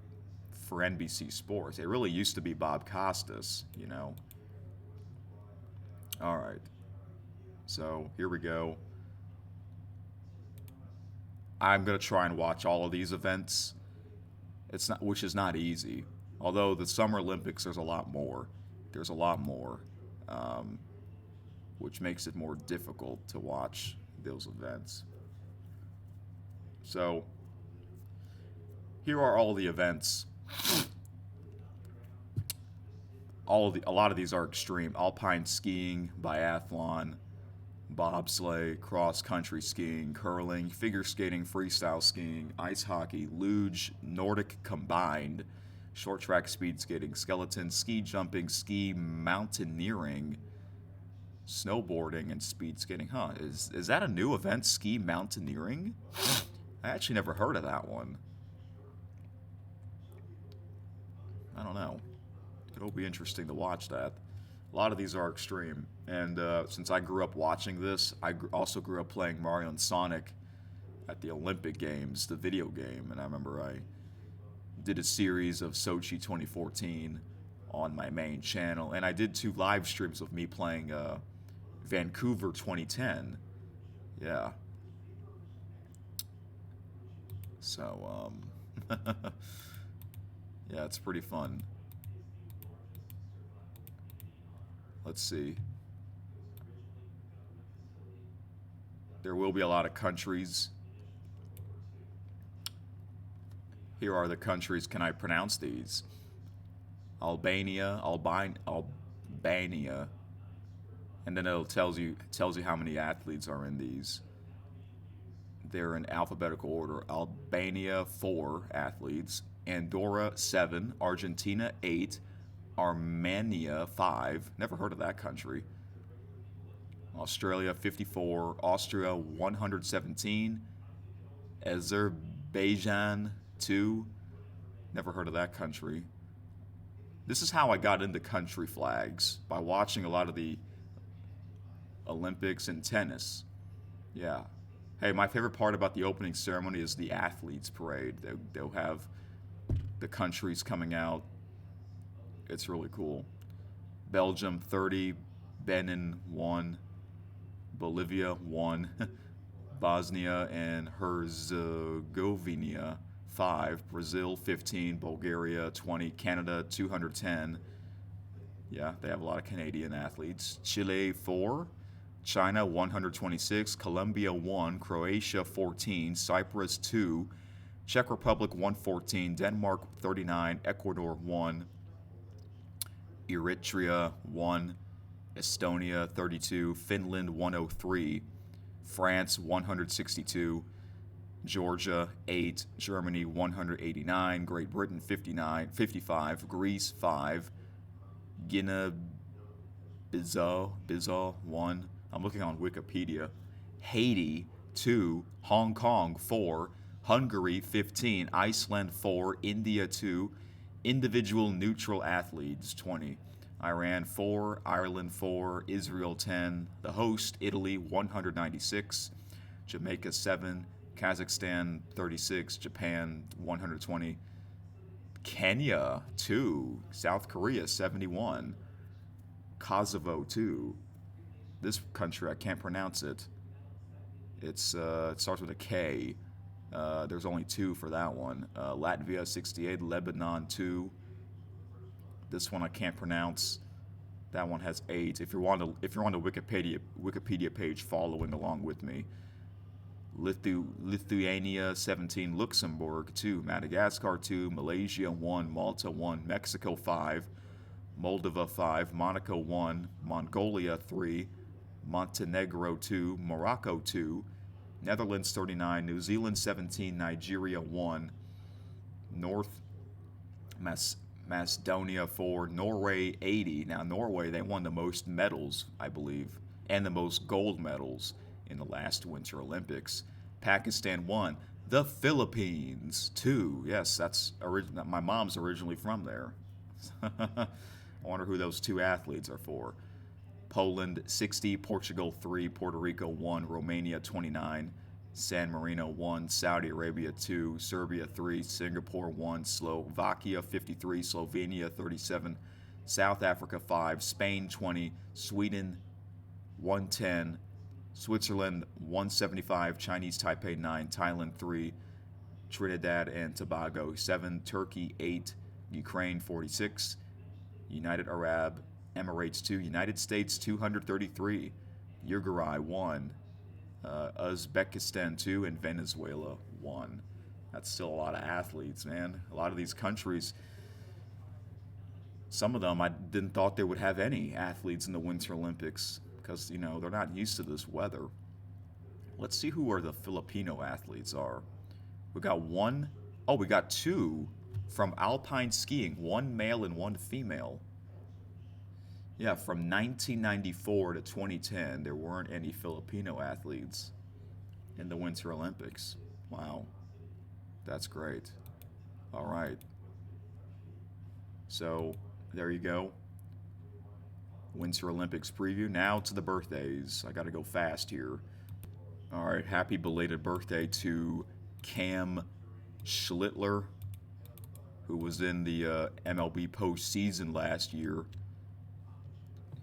for NBC Sports. It really used to be Bob Costas, you know. All right. So here we go. I'm gonna try and watch all of these events. Which is not easy. Although the Summer Olympics, there's a lot more. There's a lot more. Which makes it more difficult to watch those events. So, here are all the events. A lot of these are extreme: alpine skiing, biathlon, bobsleigh, cross-country skiing, curling, figure skating, freestyle skiing, ice hockey, luge, Nordic combined, short track speed skating, skeleton, ski jumping, ski mountaineering, snowboarding and speed skating. Huh? Is that a new event? Ski mountaineering? I actually never heard of that one. I don't know. It'll be interesting to watch that. A lot of these are extreme, and since I grew up watching this, I also grew up playing Mario and Sonic at the Olympic Games, the video game, and I remember I did a series of Sochi 2014 on my main channel, and I did 2 live streams of me playing Vancouver 2010. Yeah. So, yeah, it's pretty fun. Let's see. There will be a lot of countries. Here are the countries. Can I pronounce these? Albania, Albania, and then it tells you how many athletes are in these. They're in alphabetical order. Albania 4 athletes, Andorra 7, Argentina 8, Armenia 5. Never heard of that country. Australia 54, Austria 117, Azerbaijan 2. Never heard of that country. This is how I got into country flags, by watching a lot of the Olympics and tennis. Yeah. Hey, my favorite part about the opening ceremony is the athletes parade. They'll have the countries coming out. It's really cool. Belgium 30, Benin 1, Bolivia 1, Bosnia and Herzegovina 5, Brazil 15, Bulgaria 20, Canada 210. Yeah, they have a lot of Canadian athletes. Chile 4, China 126, Colombia 1, Croatia 14, Cyprus 2, Czech Republic 114, Denmark 39, Ecuador 1, Eritrea 1, Estonia 32, Finland 103, France 162, Georgia 8, Germany 189, Great Britain 55, Greece 5, Guinea-Bissau 1. I'm looking on Wikipedia. Haiti 2, Hong Kong 4, Hungary 15, Iceland 4, India 2, individual neutral athletes 20, Iran 4, Ireland 4, Israel 10, the host Italy 196, Jamaica 7, Kazakhstan 36, Japan 120, Kenya 2, South Korea 71, Kosovo 2. This country, I can't pronounce it. It starts with a K. There's only 2 for that one. Latvia 68, Lebanon 2. This one I can't pronounce. That one has 8. If you're on the Wikipedia page following along with me. Lithuania 17, Luxembourg 2, Madagascar 2, Malaysia 1, Malta 1, Mexico 5, Moldova 5, Monaco 1, Mongolia 3, Montenegro 2, Morocco 2, Netherlands 39, New Zealand 17, Nigeria 1, North Macedonia 4, Norway 80. Now Norway, they won the most medals, I believe, and the most gold medals in the last Winter Olympics. Pakistan 1, the Philippines 2. Yes, that's my mom's originally from there. I wonder who those 2 athletes are for. Poland 60, Portugal 3, Puerto Rico 1, Romania 29, San Marino 1, Saudi Arabia 2, Serbia 3, Singapore 1, Slovakia 53, Slovenia 37, South Africa 5, Spain 20, Sweden 110, Switzerland 175, Chinese Taipei 9, Thailand 3, Trinidad and Tobago 7, Turkey 8, Ukraine 46, United Arab Emirates 2, United States 233, Uruguay 1, Uzbekistan 2, and Venezuela 1. That's still a lot of athletes, man. A lot of these countries, some of them I didn't thought they would have any athletes in the Winter Olympics because, they're not used to this weather. Let's see who are the Filipino athletes are. We got 2 from alpine skiing, 1 male and 1 female. Yeah, from 1994 to 2010, there weren't any Filipino athletes in the Winter Olympics. Wow, that's great. All right, so there you go. Winter Olympics preview. Now to the birthdays. I got to go fast here. All right, happy belated birthday to Cam Schlittler, who was in the MLB postseason last year.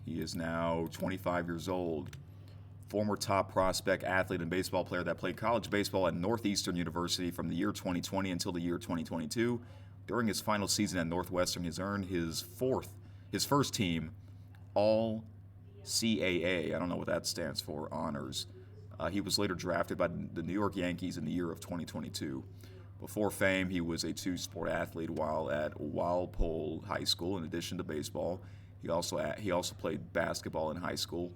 He is now 25 years old. Former top prospect, athlete, and baseball player that played college baseball at Northeastern University from the year 2020 until the year 2022. During his final season at Northwestern, he's earned his first team All CAA. I don't know what that stands for. Honors. He was later drafted by the New York Yankees in the year of 2022. Before fame, he was a two-sport athlete while at Walpole High School. In addition to baseball, he also played basketball in high school.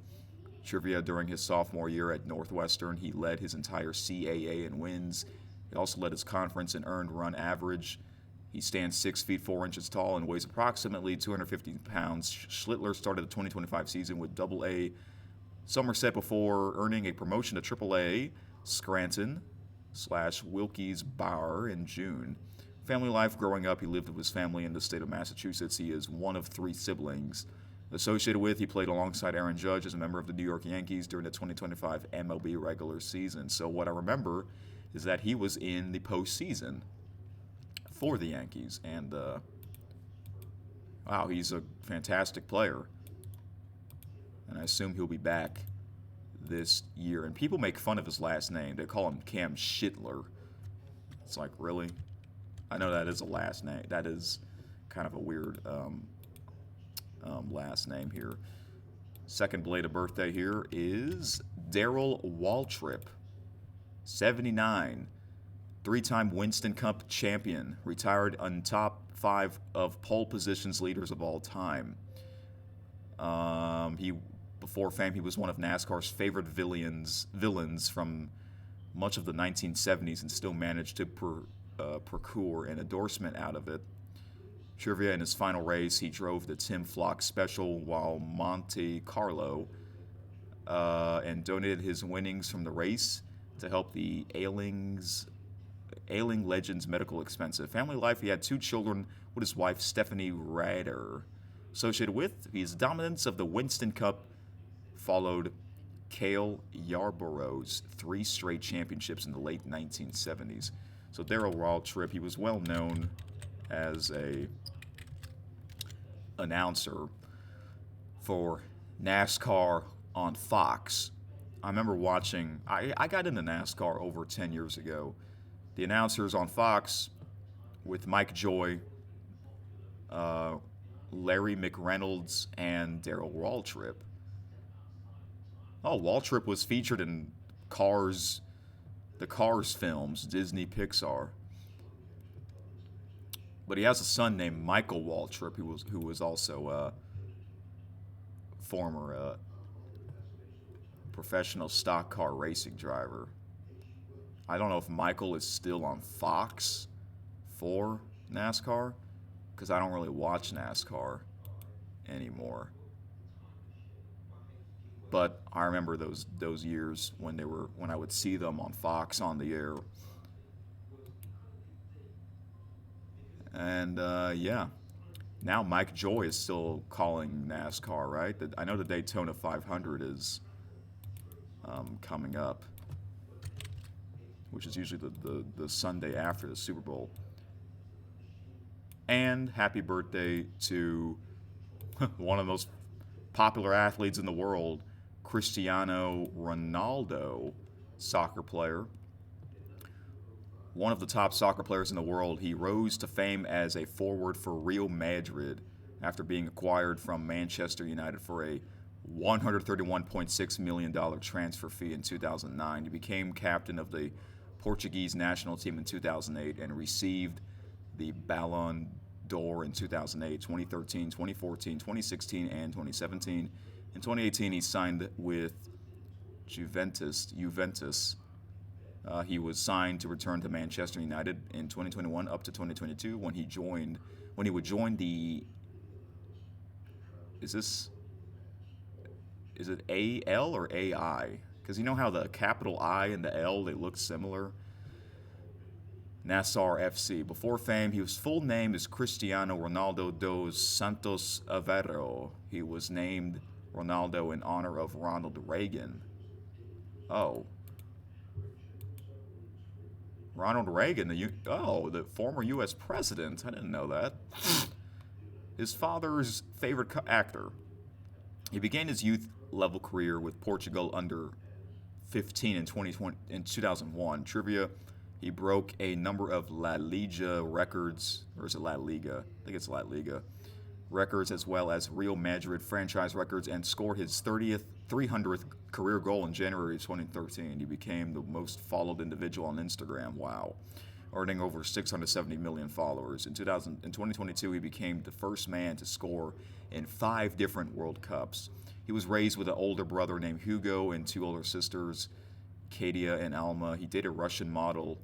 Trivia: during his sophomore year at Northwestern, he led his entire CAA in wins. He also led his conference in earned run average. He stands 6 feet 4 inches tall and weighs approximately 250 pounds. Schlittler started the 2025 season with Double-A Somerset before earning a promotion to Triple-A Scranton/Wilkes-Barre in June. Family life: growing up, he lived with his family in the state of Massachusetts. He is one of 3 siblings. Associated with, he played alongside Aaron Judge as a member of the New York Yankees during the 2025 MLB regular season. So what I remember is that he was in the postseason for the Yankees, and wow, he's a fantastic player, and I assume he'll be back this year. And people make fun of his last name. They call him Cam Schlittler. It's like, really? I know that is a last name. That is kind of a weird last name here. Second belated birthday here is Darrell Waltrip, 79. 3-time Winston Cup champion, retired on top 5 of pole positions leaders of all time. Before fame, he was one of NASCAR's favorite villains from much of the 1970s and still managed to procure an endorsement out of it. Trivia: in his final race, he drove the Tim Flock Special while Monte Carlo and donated his winnings from the race to help the ailing legend's medical expenses. Family life: he had 2 children with his wife Stephanie Rader. Associated with, his dominance of the Winston Cup followed Cale Yarborough's 3 straight championships in the late 1970s. So Darrell Waltrip, he was well known as a announcer for NASCAR on Fox. I remember watching, I got into NASCAR over 10 years ago. The announcers on Fox with Mike Joy, Larry McReynolds, and Darrell Waltrip. Oh, Waltrip was featured in the Cars films, Disney Pixar. But he has a son named Michael Waltrip, who was also a former professional stock car racing driver. I don't know if Michael is still on Fox for NASCAR, because I don't really watch NASCAR anymore. But I remember those years when I would see them on Fox on the air. And yeah, now Mike Joy is still calling NASCAR, right? I know the Daytona 500 is coming up, which is usually the Sunday after the Super Bowl. And happy birthday to one of the most popular athletes in the world, Cristiano Ronaldo, soccer player. One of the top soccer players in the world, he rose to fame as a forward for Real Madrid after being acquired from Manchester United for a $131.6 million transfer fee in 2009. He became captain of the Portuguese national team in 2008 and received the Ballon d'Or in 2008, 2013, 2014, 2016, and 2017. In 2018, he signed with Juventus. He was signed to return to Manchester United in 2021 up to 2022 when he would join the. Is this is it A-L or A-I? Because you know how the capital I and the L, they look similar? Nassar FC. Before fame, his full name is Cristiano Ronaldo dos Santos Aveiro. He was named Ronaldo in honor of Ronald Reagan. Oh. Ronald Reagan, the former U.S. president. I didn't know that. His father's favorite actor. He began his youth level career with Portugal under 15 in 2001. Trivia: he broke a number of La Liga records, or is it La Liga? I think it's La Liga records, as well as Real Madrid franchise records, and scored his 300th career goal in January 2013. He became the most followed individual on Instagram. Wow. Earning over 670 million followers. In 2022, he became the first man to score in 5 different World Cups. He was raised with an older brother named Hugo and 2 older sisters, Katia and Alma. He dated Russian model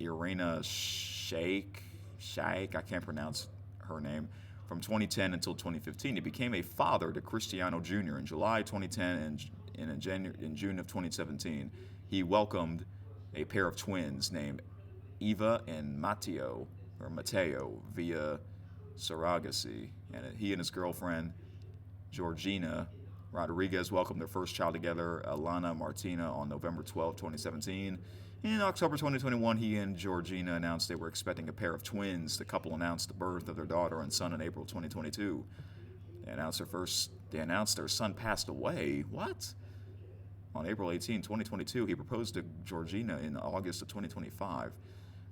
Aryna Sabalenka, I can't pronounce her name, from 2010 until 2015. He became a father to Cristiano Jr. in July 2010 and in June of 2017. He welcomed a pair of twins named Eva and Matteo via surrogacy. And he and his girlfriend, Georgina Rodriguez, welcomed their first child together, Alana Martina, on November 12, 2017. In October 2021, he and Georgina announced they were expecting a pair of twins. The couple announced the birth of their daughter and son in April 2022. They announced their son passed away. What? On April 18, 2022, he proposed to Georgina in August of 2025.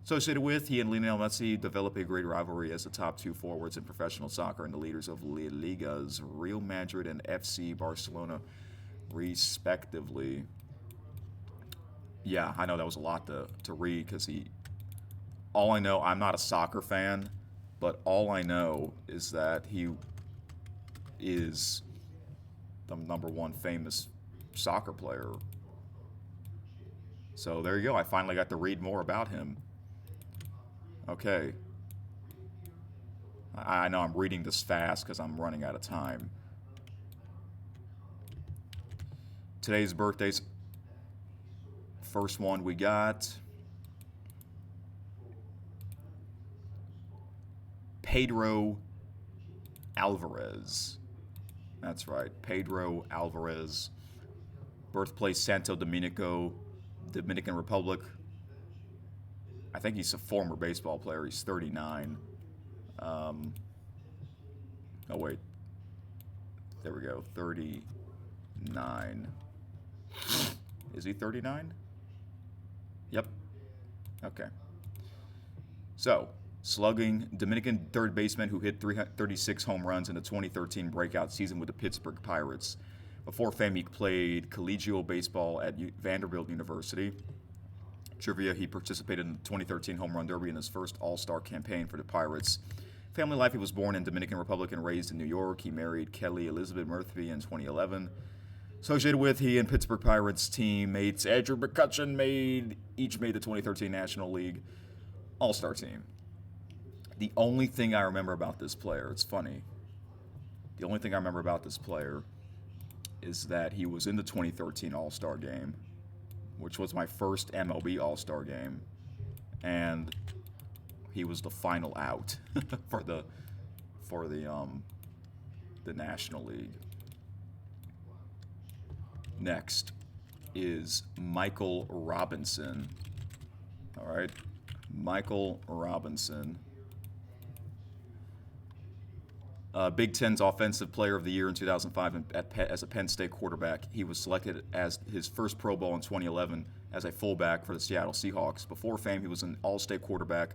Associated with, he and Lionel Messi developed a great rivalry as the top 2 forwards in professional soccer and the leaders of La Ligas, Real Madrid and FC Barcelona, respectively. Yeah, I know that was a lot to read because all I know, I'm not a soccer fan, but all I know is that he is the #1 famous soccer player. So there you go. I finally got to read more about him. Okay. I know I'm reading this fast because I'm running out of time. Today's birthdays. First one we got Pedro Álvarez. That's right, Pedro Álvarez. Birthplace Santo Domingo, Dominican Republic. I think he's a former baseball player. He's 39. Oh, wait. There we go. 39. Is he 39? Yep. Okay. So, slugging, Dominican third baseman who hit 36 home runs in the 2013 breakout season with the Pittsburgh Pirates. Before fame, he played collegiate baseball at Vanderbilt University. Trivia: he participated in the 2013 Home Run Derby in his first All-Star campaign for the Pirates. Family life: he was born in Dominican Republic and raised in New York. He married Kelly Elizabeth Murphy in 2011. Associated with, he and Pittsburgh Pirates teammates Andrew McCutcheon each made the 2013 National League All-Star team. The only thing I remember about this player, it's funny, the only thing I remember about this player is that he was in the 2013 All-Star game, which was my first MLB All-Star game, and he was the final out for the National League. Next is Michael Robinson. All right, Michael Robinson. Big Ten's Offensive Player of the Year in 2005 as a Penn State quarterback. He was selected as his first Pro Bowl in 2011 as a fullback for the Seattle Seahawks. Before fame, he was an All-State quarterback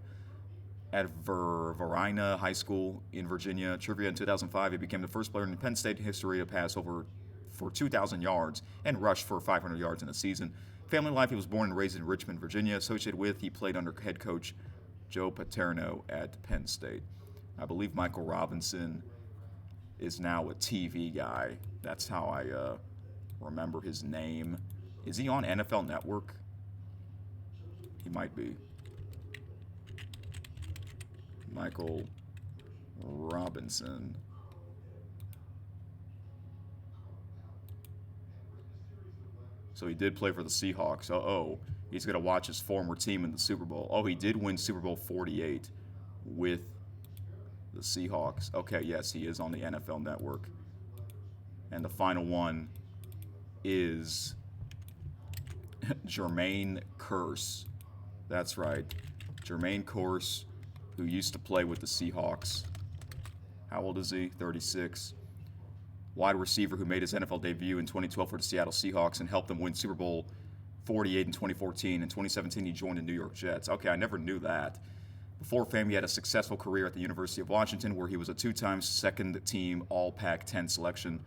at Varina High School in Virginia. Trivia: in 2005, he became the first player in Penn State history to pass over for 2,000 yards and rush for 500 yards in a season. Family life: he was born and raised in Richmond, Virginia. Associated with, he played under head coach Joe Paterno at Penn State. I believe Michael Robinson is now a TV guy. That's how I remember his name. Is he on NFL Network? He might be. Michael Robinson. So he did play for the Seahawks. Oh, he's going to watch his former team in the Super Bowl. Oh, he did win Super Bowl 48 with the Seahawks. Okay, yes, he is on the NFL Network. And the final one is Jermaine Kearse. That's right. Jermaine Kearse, who used to play with the Seahawks. How old is he? 36. Wide receiver who made his NFL debut in 2012 for the Seattle Seahawks and helped them win Super Bowl 48 in 2014. In 2017, he joined the New York Jets. Okay, I never knew that. Before fame, he had a successful career at the University of Washington, where he was a two-time second-team All-Pac-10 selection.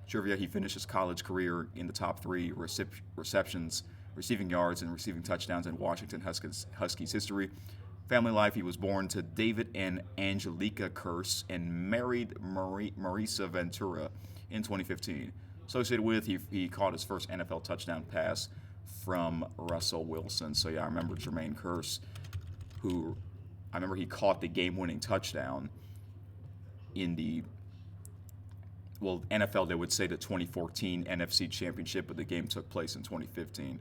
Trivia, he finished his college career in the top 3 receptions, receiving yards, and receiving touchdowns in Washington Huskies history. Family life, he was born to David and Angelica Kearse and married Marisa Ventura in 2015. Associated with, he caught his first NFL touchdown pass from Russell Wilson. So yeah, I remember Jermaine Kearse, who I remember he caught the game-winning touchdown in the, well, NFL, they would say the 2014 NFC Championship, but the game took place in 2015,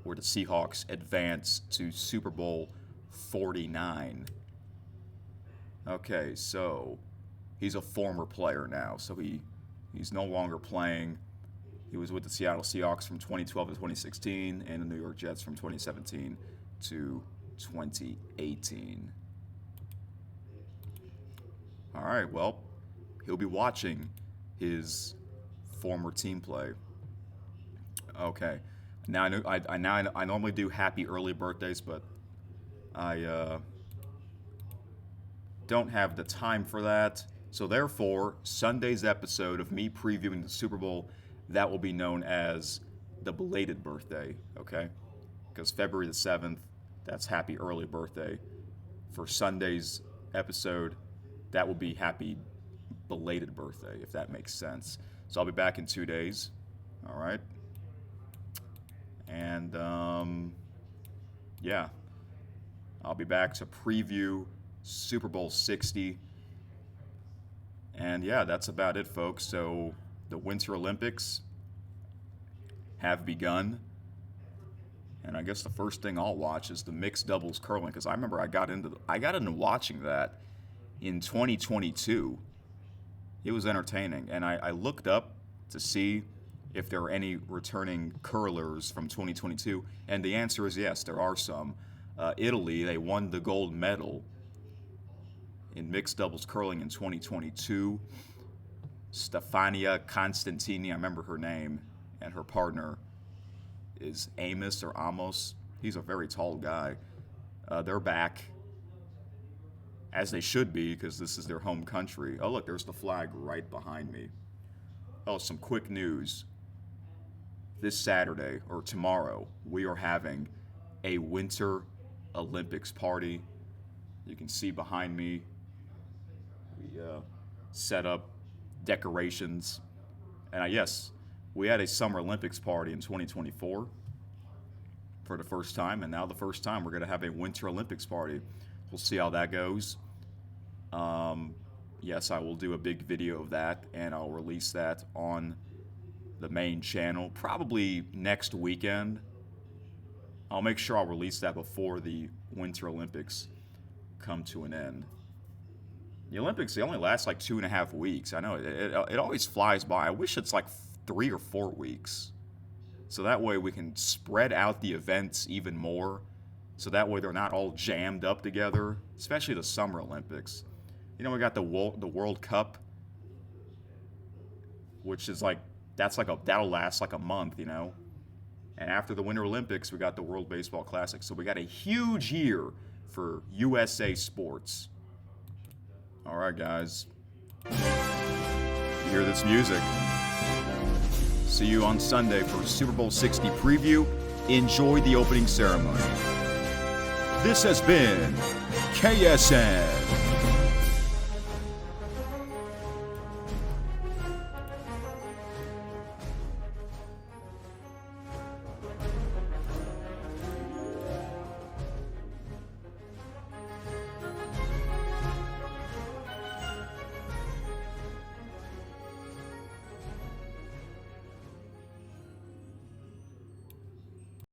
where the Seahawks advanced to Super Bowl 49. Okay, so he's a former player now, so he's no longer playing. He was with the Seattle Seahawks from 2012 to 2016 and the New York Jets from 2017 to 2018. All right, well, he'll be watching his former team play. Okay, now I normally do happy early birthdays, but I don't have the time for that. So therefore, Sunday's episode of me previewing the Super Bowl, that will be known as the belated birthday, okay? Because February the 7th, that's happy early birthday. For Sunday's episode, that will be happy belated birthday, if that makes sense. So I'll be back in 2 days, all right? And, yeah, I'll be back to preview Super Bowl 60. And, yeah, that's about it, folks. So the Winter Olympics have begun. And I guess the first thing I'll watch is the mixed doubles curling, because I remember I got into watching that in 2022. It was entertaining, and I looked up to see if there are any returning curlers from 2022, and the answer is yes, there are some. Italy, they won the gold medal in mixed doubles curling in 2022. Stefania Constantini, I remember her name, and her partner is Amos. He's a very tall guy. They're back, as they should be, because this is their home country. Oh, look, there's the flag right behind me. Oh, some quick news. This Saturday, or tomorrow, we are having a Winter Olympics party. You can see behind me, we set up decorations. And yes, we had a Summer Olympics party in 2024 for the first time, and now the first time we're going to have a Winter Olympics party. We'll see how that goes. Yes, I will do a big video of that, and I'll release that on the main channel probably next weekend. I'll make sure I'll release that before the Winter Olympics come to an end. The Olympics, they only last like 2.5 weeks. I know it always flies by. I wish it's like 3 or 4 weeks. So that way we can spread out the events even more. So that way they're not all jammed up together, especially the Summer Olympics. You know, we got the World Cup, which is like, that'll last like a month, you know. And after the Winter Olympics, we got the World Baseball Classic. So we got a huge year for USA sports. All right, guys. You hear this music? See you on Sunday for Super Bowl 60 preview. Enjoy the opening ceremony. This has been KSN.